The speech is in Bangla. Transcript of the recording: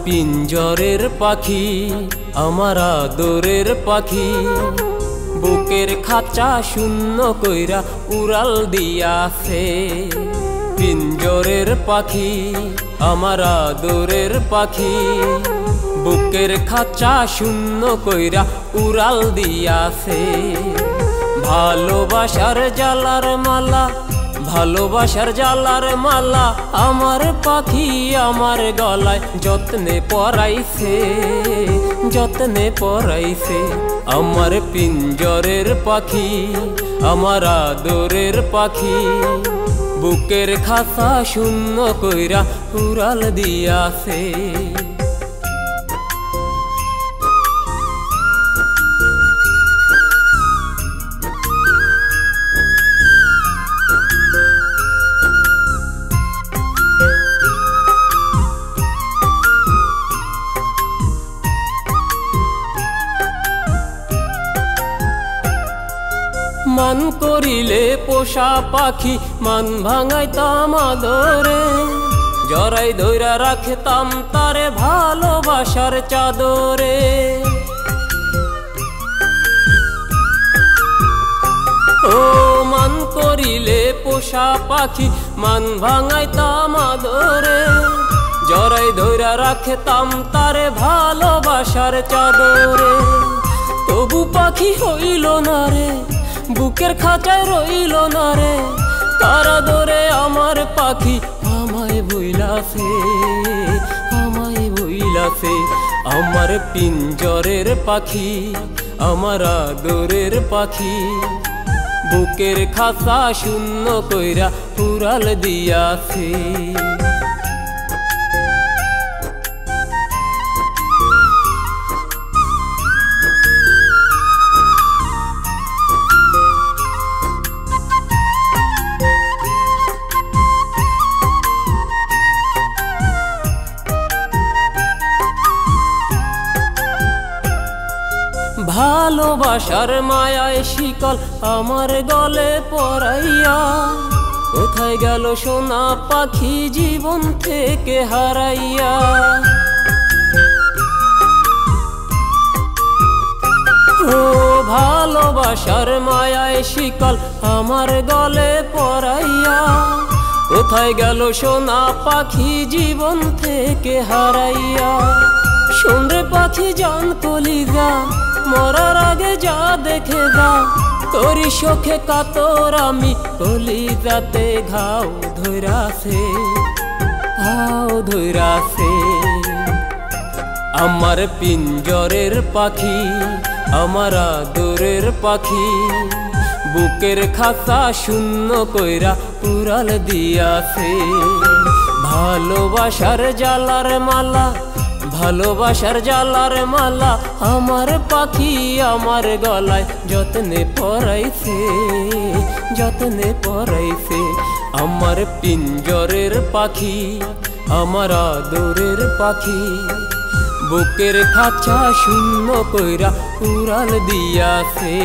পিঞ্জরের পাখি, আমার আদরের পাখি, বুকের খাঁচা শূন্য কইরা উড়াল দিয়াছে। পিঞ্জরের পাখি, আমার আদরের পাখি, বুকের খাঁচা শূন্য কইরা উড়াল দিয়াছে। ভালোবাসার জালার মালা, ভালোবাসার জালার মালা আমার পাখি আমার গলায় যত্নে পরাইছে, যত্নে পরাইছে। আমার পিঞ্জরের পাখি, আমার আদরের পাখি, বুকের খাঁচা শূন্য কইরা উড়াল দিয়াছে। মান করিলে পোষা পাখি, মান ভাঙাইতাম আদরে, জড়াই ধইরা রাখতাম তারে ভালোবাসার চাদরে। ও মান করিলে পোষা পাখি, মান ভাঙাইতাম আদরে, জড়াই ধইরা রাখতাম তারে ভালোবাসার চাদরে। তবু পাখি হইল না রে, বুকের খাঁচায় রইল না রে, তারা ধরে আমার পাখি আমায় ভুইলাছে, আমায় ভুইলাছে। আমার পিঞ্জরের পাখি, আমার আদরের পাখি, বুকের খাঁচা শূন্য কইরা উড়াল দিয়াছে। ভালোবাসার মায়ায় শিকল আমার গলে পরাইয়া, কোথায় গেল সোনা পাখি জীবন থেকে হারাইয়া। ও ভালোবাসার মায়ায় শিকল আমার গলে পরাইয়া, কোথায় গেল সোনা পাখি জীবন থেকে হারাইয়া। শুনরে পাখি জান কলিজা, মরার আগে যা দেখে যা, তোরি শোকে কাতর আমি কলিজাতে ঘাও ধইরাছে, ঘাও ধইরাছে। আমার পিঞ্জরের পাখি, আমার আদরের পাখি, বুকের খাঁচা শূন্য কইরা উড়াল দিয়াছে। ভালোবাসার জালার মালা, ভালোবাসার জালার মালা আমার পাখি আমার গলায় যত্নে পরাইছে, যত্নে পরাইছে। আমার পিঞ্জরের পাখি, আমার আদরের পাখি, বুকের খাঁচা শূন্য কইরা উড়াল দিয়াছে।